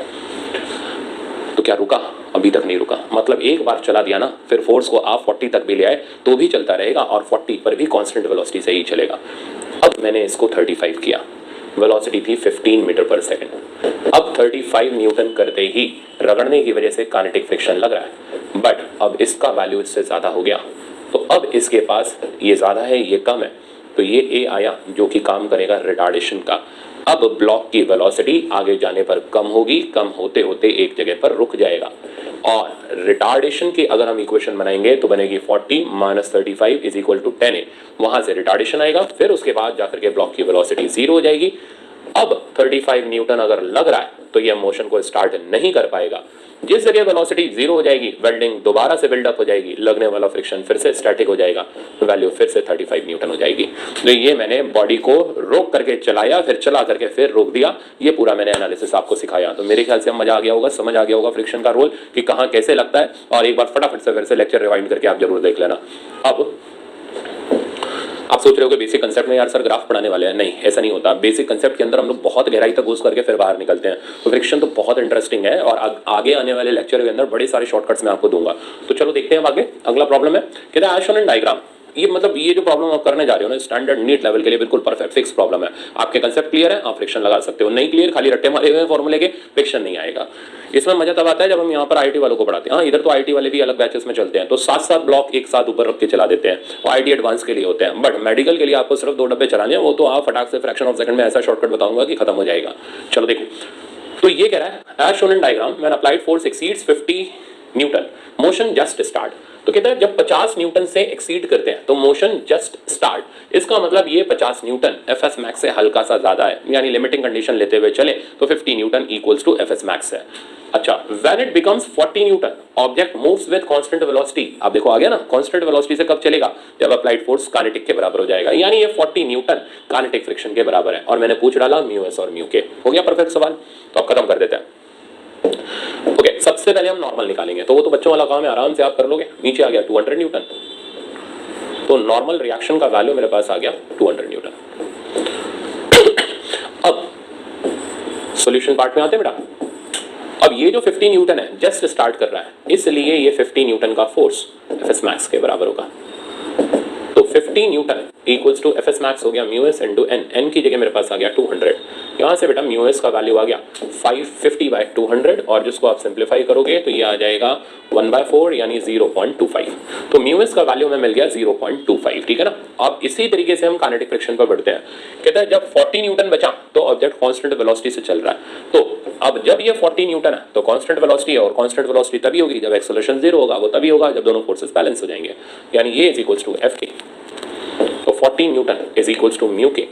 तो क्या रुका? अभी तक नहीं रुका। मतलब एक बार चला दिया ना, फिर फोर्स को आप 40 तक भी ले आए तो भी चलता रहेगा और 40 पर भी कांस्टेंट वेलोसिटी से ही चलेगा। अब मैंने इसको 35 किया, वेलोसिटी थी 15 मीटर पर सेकंड। अब 35 न्यूटन करते ही रगड़ने की वजह से काइनेटिक फ्रिक्शन लग रहा है, बट अब इसका वैल्यू इससे ज्यादा हो गया। तो अब इसके पास ये ज्यादा है, ये कम है, तो ये ए आया जो कि काम करेगा रिटार्डेशन का। अब ब्लॉक की वेलोसिटी आगे जाने पर कम होगी, कम होते होते एक जगह पर रुक जाएगा और रिटार्डेशन की अगर हम इक्वेशन बनाएंगे तो बनेगी 40 minus 35 is equal to 10a। वहां से रिटार्डेशन आएगा, फिर उसके बाद जाकर के ब्लॉक की वेलोसिटी 0 हो जाएगी। अब 35 न्यूटन अगर लग रहा है तो यह मोशन को स्टार्ट नहीं कर पाएगा। जिस जगह वेलोसिटी 0 हो जाएगी, वेल्डिंग दोबारा से बिल्डअप हो जाएगी, लगने वाला फ्रिक्शन फिर से स्टैटिक हो जाएगा, वैल्यू फिर से 35 न्यूटन हो जाएगी। तो ये मैंने बॉडी को रोक करके चलाया, फिर चला करके फिर रोक दिया, ये पूरा मैंने एनालिसिस आपको सिखाया। तो मेरे ख्याल से मजा आ गया होगा, समझ आ गया होगा फ्रिक्शन का रोल कि कहाँ कैसे लगता है। और एक बार फटाफट से फिर से लेक्चर रिवाइंड करके आप जरूर देख लेना। अब आप सोच रहे हो कि बेसिक कंसेप्ट में यार सर ग्राफ पढ़ाने वाले हैं, नहीं ऐसा नहीं होता। बेसिक कंसेप्ट के अंदर हम लोग बहुत गहराई तक घुस करके फिर बाहर निकलते हैं। तो फ्रिक्शन तो बहुत इंटरेस्टिंग है और आगे आने वाले लेक्चर के अंदर बड़े सारे शॉर्टकट्स मैं आपको दूंगा। तो चलो देखते हैं आगे। अगला प्रॉब्लम है, कहते हैं एज शोन इन डायग्राम। ये मतलब ये जो प्रॉब्लम आप करने जा रहे हो ना, स्टैंडर्ड नीट लेवल के लिए बिल्कुल परफेक्ट फिक्स प्रॉब्लम है। आपके कंसेप्ट क्लियर है, आप फ्रिक्शन लगा सकते हो। नहीं क्लियर, खाली रट्टे मारे हुए फॉर्मूले के, फ्रिक्शन नहीं आएगा। इसमें मजा तब आता है जब हम यहाँ पर आईटी वालों को पढ़ाते हैं। हाँ, इधर तो आईटी वाले भी अलग बैचेस में चलते हैं, तो 7-7 ब्लॉक एक साथ ऊपर रख के चला देते हैं, और आईटी एडवांस के लिए होते हैं। बट मेडिकल के लिए आपको सिर्फ 2 डब्बे चलाने हैं, वो तो आप फटाक से फ्रैक्शन ऑफ सेकंड में ऐसा शॉर्टकट बताऊंगा कि खत्म हो जाएगा। चलो देखो, तो ये कह रहा है as shown in diagram when applied force exceeds 50 newton motion just start. तो कहता है जब 50 न्यूटन से एक्सीड करते हैं तो मोशन जस्ट स्टार्ट। इसका मतलब ये 50 न्यूटन एफएस मैक्स से हल्का सा ज्यादा है, यानी लिमिटिंग कंडीशन लेते हुए चले तो 50 newton equals to FS max है। अच्छा, when it becomes 40 newton object moves with constant velocity. आप देखो आ गया ना, कांस्टेंट वेलोसिटी से कब चलेगा, जब अप्लाइड फोर्स काइनेटिक के बराबर हो जाएगा, यानी ये 40 न्यूटन काइनेटिक फ्रिक्शन के बराबर है। और मैंने पूछ डाला म्यू एस और म्यू के। हो गया परफेक्ट सवाल। तो अब खत्म कर देते हैं। ओके, सबसे पहले हम नॉर्मल निकालेंगे, तो वो तो बच्चों वाला काम है, आराम से आप कर लोगे। नीचे आ गया 200 न्यूटन, तो नॉर्मल रिएक्शन का वैल्यू मेरे पास आ गया 200 न्यूटन। अब सॉल्यूशन पार्ट में आते हैं बेटा। अब ये जो 50 न्यूटन है जस्ट स्टार्ट कर रहा है, इसलिए ये 50 न्यूटन का फोर्स एफएस मैक्स के बराबर होगा। तो 50 newton equals to FS max हो गया mu S into N. N की जगह मेरे पास आ गया 200। यहाँ से बेटा म्यू एस का वैल्यू आ गया 550/200, और जिसको आप सिंप्लीफाई करोगे तो ये आ जाएगा 1/4 यानी 0.25। तो म्यू एस का वैल्यू हमें मिल गया 0.25, ठीक है ना। अब इसी तरीके से हम काइनेटिक फ्रिक्शन पर बढ़ते हैं। कहता है जब 40 न्यूटन बचा तो ऑब्जेक्ट कांस्टेंट वेलोसिटी से चल रहा है। तो अब जब ये 40 न्यूटन है तो कांस्टेंट वेलोसिटी है, और कांस्टेंट वेलोसिटी तभी होगी जब एक्सेलरेशन 0 होगा। वो तभी होगा जब दोनों फोर्सेस बैलेंस हो जाएंगे, यानी ये is equals to F K. तो 40 newton is equals to mu K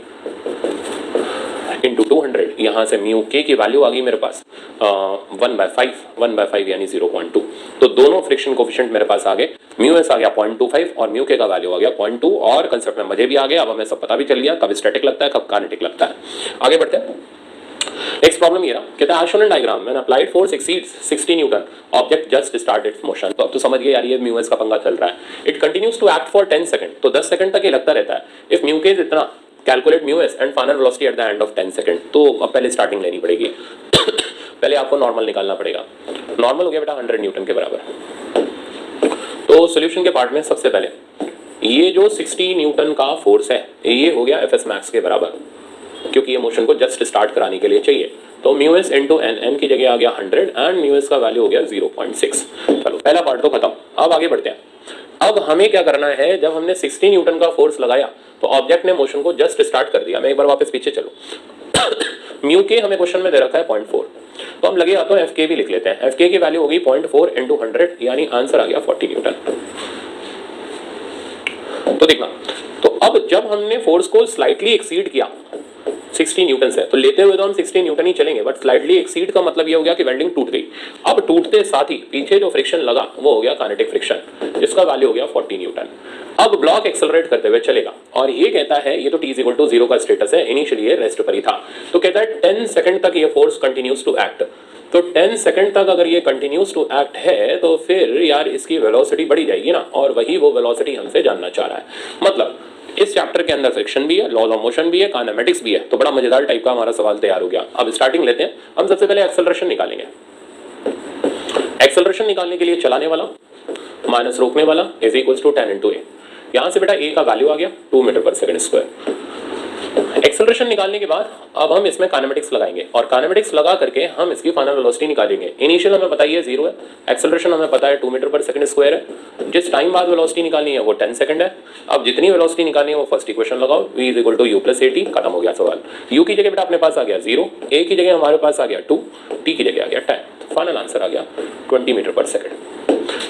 into 200। यहाँ से म्यू के की वैल्यू आ गई मेरे पास 1/5 यानी 0.2। तो दोनों फ्रिक्शन कोफिशिएंट मेरे पास आ गए। म्यू एस आ गया 0.25 और म्यू के का वैल्यू आ गया 0.2, और कंसेप्ट में मजे भी आ गया। अब हमें सब पता भी चल गया कब स्टैटिक लगता है कब काइनेटिक लगता है। आगे बढ़ते हैं। नेक्स्ट प्रॉब्लम ये रहा, कहता है shown in diagram when applied force exceeds 60 Newton object just start it's motion. तो अब तो समझ गए यार, ये म्यू एस का पंगा चल रहा है। It continues to act for 10 second, तो 10 सेकंड तक ये लगता रहता है। इफ म्यू के इज इतना, calculate mu S and final velocity at the end of 10 second. तो अब पहले स्टार्टिंग लेनी पड़ेगी। पहले आपको नॉर्मल निकालना पड़ेगा। नॉर्मल हो गया बेटा 100 न्यूटन के बराबर। तो सॉल्यूशन के पार्ट में सबसे पहले ये जो 60 न्यूटन का फोर्स है ये हो गया एफएस मैक्स के बराबर, क्योंकि ये मोशन को जस्ट स्टार्ट कराने के लिए चाहिए। तो mu S into N, N की जगह आ गया 100 एंड म्यू एस का वैल्यू हो गया 0.6। चलो पहला पार्ट तो खत्म। अब आगे बढ़ते हैं। अब हमें क्या करना है, जब हमने 60 न्यूटन का फोर्स लगाया तो ऑब्जेक्ट ने मोशन को जस्ट स्टार्ट कर दिया। मैं एक बार वापस पीछे चलो। म्यू के हमें क्वेश्चन में दे रखा है 0.4, तो हम लगे तो एफ के भी लिख लेते हैं। एफ के की वैल्यू हो गई 0.4 इंटू 100, यानी आंसर आ गया 40 न्यूटन। तो देखना, तो अब जब हमने फोर्स को स्लाइटली एक्सीड किया 60 न्यूटन से, तो लेते हुए तो हम 60 न्यूटन ही चलेंगे, बट स्लाइटली एक्सीड का मतलब ये हो गया कि वेल्डिंग टूट गई। अब टूटते साथ ही पीछे जो फ्रिक्शन लगा वो हो गया काइनेटिक फ्रिक्शन, जिसका वैल्यू हो गया 40 न्यूटन। अब ब्लॉक एक्सेलरेट करते हुए चलेगा, और ये कहता है, ये तो t = 0 का स्टेटस है, इनिशियली ये रेस्ट पर ही था। तो कहता है 10 सेकंड तक ये फोर्स कंटिन्यूज टू एक्ट। तो 10 सेकंड तक अगर ये कंटिन्यूज टू एक्ट है तो फिर यार इसकी वेलोसिटी बढ़ी जाएगी ना, और वही वो वेलोसिटी हमसे जानना चाह रहा है। मतलब इस चैप्टर के अंदर फ्रिक्शन भी है, लॉज ऑफ मोशन भी है, काइनेमेटिक्स भी है, तो बड़ा मजेदार टाइप का हमारा सवाल तैयार हो गया। अब स्टार्टिंग लेते हैं। हम सबसे पहले एक्सेलरेशन निकालेंगे। एक्सेलरेशन निकालने के लिए चलाने वाला माइनस रोकने वाला इज इक्वल्स टू 10 × a। यहां से बेटा a का वैल्यू आ गया 2 मीटर/सेकंड²। एक्सेलरेशन निकालने के बाद अब हम इसमें काइनेमेटिक्स लगाएंगे, और काइनेमेटिक्स लगा करके हम इसकी फाइनल वेलोसिटी निकालेंगे। इनिशियल हमें पता है 0 है, एक्सेलरेशन हमें पता है 2 मीटर/सेकंड² है। जिस टाइम बाद वेलोसिटी निकालनी है वो 10 सेकंड है। अब जितनी वेलोसिटी निकालनी है वो फर्स्ट इक्वेशन लगाओ, v = u + at, खत्म हो गया सवाल। u की जगह बेटा अपने पास आ गया 0, a की जगह हमारे पास आ गया 2, t की जगह आ गया 10। फाइनल आंसर आ गया 20 मीटर/सेकंड।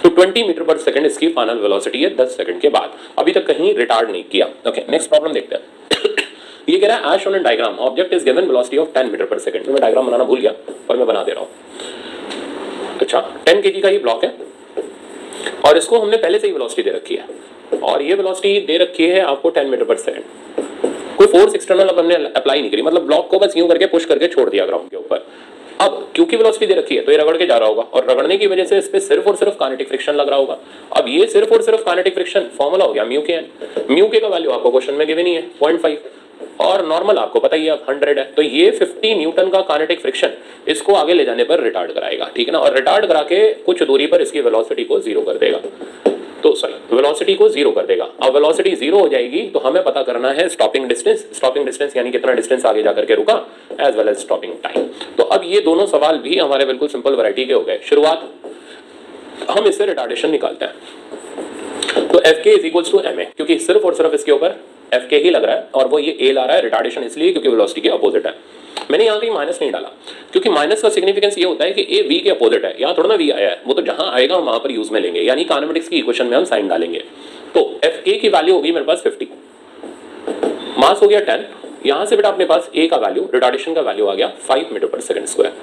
तो 20 मीटर/सेकंड इसकी फाइनल वेलोसिटी है 10 सेकंड के बाद। अभी तक कहीं रिटार्ड नहीं किया। ओके, नेक्स्ट प्रॉब्लम देखते हैं। ये कह रहा है as shown in diagram object is given velocity of 10 metre per second. तो मैं डायग्राम बनाना भूल गया और मैं बना दे रहा हूं। अच्छा, 10 kg का ये ब्लॉक है और इसको हमने पहले से ही वेलोसिटी दे रखी है, और ये वेलोसिटी दे रखी है आपको 10 मीटर/सेकंड। कोई फोर्स एक्सटर्नल अब हमने अप्लाई नहीं करी, मतलब ब्लॉक को बस यूं करके पुश करके छोड़ दिया ग्राउंड के ऊपर। अब क्योंकि वेलोसिटी दे रखी है तो ये रगड़ के जा रहा होगा, और रगड़ने की वजह से इस पे सिर्फ और सिर्फ काइनेटिक फ्रिक्शन लग रहा होगा। अब ये सिर्फ और सिर्फ काइनेटिक फ्रिक्शन फॉर्मूला हो गया म्यू के। म्यू के का वैल्यू आपको क्वेश्चन में गिवन ही है 0.5, और नॉर्मल आपको पता ही है 100 है। तो ये 50 न्यूटन का काइनेटिक फ्रिक्शन इसको आगे ले जाने पर रिटार्ड कराएगा, ठीक है ना। और रिटार्ड करा के कुछ दूरी पर इसकी वेलोसिटी को 0 कर देगा। तो सॉरी, वेलोसिटी को 0 कर देगा। अब वेलोसिटी 0 हो जाएगी तो हमें पता करना है स्टॉपिंग डिस्टेंस। स्टॉपिंग डिस्टेंस यानी कितना डिस्टेंस आगे जाकर के रुका, as well as stopping time. तो अब ये दोनों सवाल भी हमारे बिल्कुल सिंपल वैरायटी के हो गए। शुरुआत हम इससे रिटार्डेशन निकालते हैं। तो F K is equals to M A, क्योंकि सिर्फ और सिर्फ इसके ऊपर एफ के ही लग रहा है और वो ये ए ला रहा है रिटार्डेशन इसलिए क्योंकि वेलोसिटी के अपोजिट है। मैंने यहाँ कहीं माइनस नहीं डाला क्योंकि माइनस का सिग्निफिकेंस ये होता है कि ए वी के अपोजिट है, यहाँ थोड़ा ना वी आया है, वो तो जहां आएगा हम वहां पर यूज में लेंगे, यानी काइनेमेटिक्स की इक्वेशन में हम साइन डालेंगे। तो एफ ए की वैल्यू होगी मेरे पास 50, मास हो गया 10, यहां से बेटा अपने पास ए का वैल्यू रिटार्डेशन का वैल्यू आ गया 5 मीटर पर सेकंड स्क्वायर।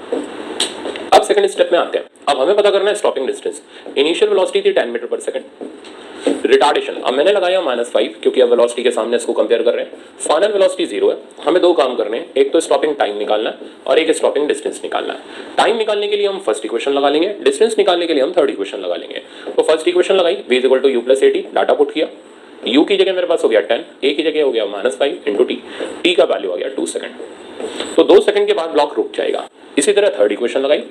अब सेकंड स्टेप में आते हैं, अब हमें पता करना है स्टॉपिंग डिस्टेंस। इनिशियल वेलोसिटी थी 10 मीटर पर सेकंड, रिटार्डेशन अब मैंने लगाया -5 क्योंकि अब वेलोसिटी के सामने इसको कंपेयर कर रहे हैं, फाइनल वेलोसिटी 0 है। हमें दो काम करने हैं, एक तो स्टॉपिंग टाइम निकालना है और एक स्टॉपिंग डिस्टेंस निकालना है। टाइम निकालने के लिए हम फर्स्ट इक्वेशन लगा लेंगे, डिस्टेंस निकालने के लिए हम थर्ड इक्वेशन लगा लेंगे। तो फर्स्ट इक्वेशन लगाई v = u + at, data put किया, u की जगह मेरे पास हो गया 10, a की जगह हो गया -5 × t, t का वैल्यू आ गया 2 सेकंड। तो 2 सेकंड के बाद ब्लॉक रुक जाएगा। इसी तरह थर्ड इक्वेशन लगाई,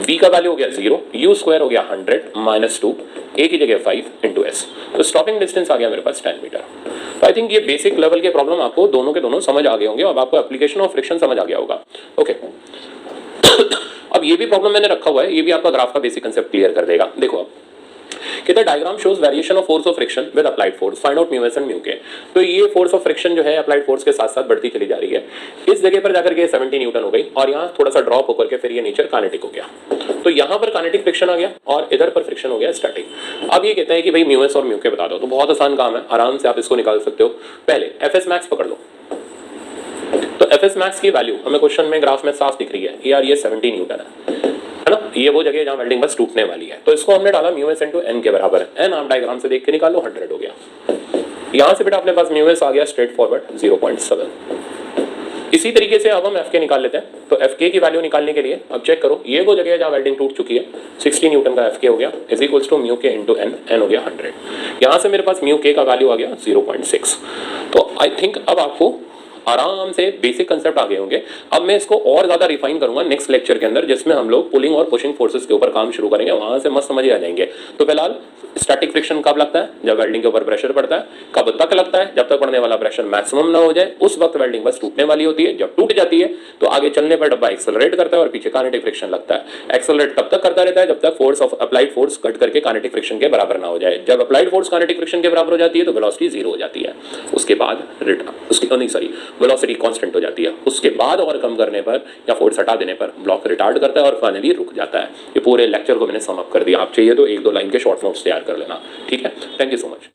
v का वैल्यू हो गया 0, u² हो गया 100 -2, a की जगह 5 × s। तो स्टॉपिंग डिस्टेंस आ गया मेरे पास 10 मीटर। तो आई थिंक ये बेसिक लेवल के प्रॉब्लम आपको दोनों के दोनों समझ आ गए होंगे और आपको एप्लीकेशन ऑफ फ्रिक्शन समझ आ गया होगा। ओके अब ये भी प्रॉब्लम मैंने रखा हुआ है, ये भी आपका ग्राफ का बेसिक कंसेप्ट क्लियर कर देगा। देखो अब कहते हैं diagram shows variation of force of friction with applied force, find out mu S and mu के। तो ये फोर्स ऑफ फ्रिक्शन जो है अप्लाइड फोर्स के साथ साथ बढ़ती चली जा रही है। इस जगह पर जाकर के 70 न्यूटन हो गई और यहाँ थोड़ा सा ड्रॉप होकर के फिर ये नेचर काइनेटिक हो गया। तो यहाँ पर काइनेटिक फ्रिक्शन आ गया और इधर पर फ्रिक्शन हो गया स्टैटिक। अब ये कहते हैं कि भाई म्यू एस और म्यू के बता दो, तो बहुत आसान काम है, आराम से आप इसको निकाल सकते हो। पहले एफ एस मैक्स पकड़ लो, तो एफ एस मैक्स की वैल्यू हमें क्वेश्चन में ग्राफ में साफ दिख रही है, यार ये 70 न्यूटन है ना, ये वो जगह जहां वेल्डिंग बस टूटने वाली है। तो इसको हमने डाला म्यू एस × n के बराबर है, n आप डायग्राम से देख के निकालो 100 हो गया। यहां से बेटा अपने पास म्यू एस आ गया स्ट्रेट फॉरवर्ड 0.7। इसी तरीके से अब हम एफ के निकाल लेते हैं। तो एफ के की वैल्यू निकालने के लिए अब चेक करो, ये वो जगह जहां वेल्डिंग टूट चुकी है, 60 न्यूटन का एफ के हो गया = म्यू के × n, n हो गया 100। यहां से मेरे पास म्यू के का वैल्यू आ गया 0.6। तो आई थिंक अब आपको आराम से बेसिक कंसेप्ट आ गए होंगे। अब मैं इसको और ज्यादा रिफाइन करूंगा नेक्स्ट लेक्चर के अंदर, जिसमें हम लोग पुलिंग और पुशिंग फोर्सेस के ऊपर काम शुरू करेंगे, वहां से मस्त समझ आ जाएंगे। तो फिलहाल स्टैटिक फ्रिक्शन कब लगता है? जब वेल्डिंग के ऊपर प्रेशर पड़ता है। कब तक लगता है? जब तक पड़ने वाला प्रेशर मैक्सिमम ना हो जाए, उस वक्त वेल्डिंग बस टूटने वाली होती है। जब टूट जाती है तो आगे चलने पर डब्बा एक्सेलरेट करता है और पीछे काइनेटिक फ्रिक्शन लगता है। एक्सेलरेट तब तक करता रहता है जब तक force of applied force cut करके काइनेटिक फ्रिक्शन के बराबर ना हो जाए। जब अप्लाइड फोर्स काइनेटिक फ्रिक्शन के बराबर हो जाती है तो वेलोसिटी 0 हो जाती है। उसके बाद वेलोसिटी कांस्टेंट हो जाती है। उसके बाद और कम करने पर या फोर्स हटा देने पर ब्लॉक रिटार्ड करता है और फाइनली रुक जाता है। ये पूरे लेक्चर को मैंने सम अप कर दिया, आप चाहिए तो 1-2 लाइन के शॉर्ट नोट्स तैयार कर लेना, ठीक है। Thank you so much.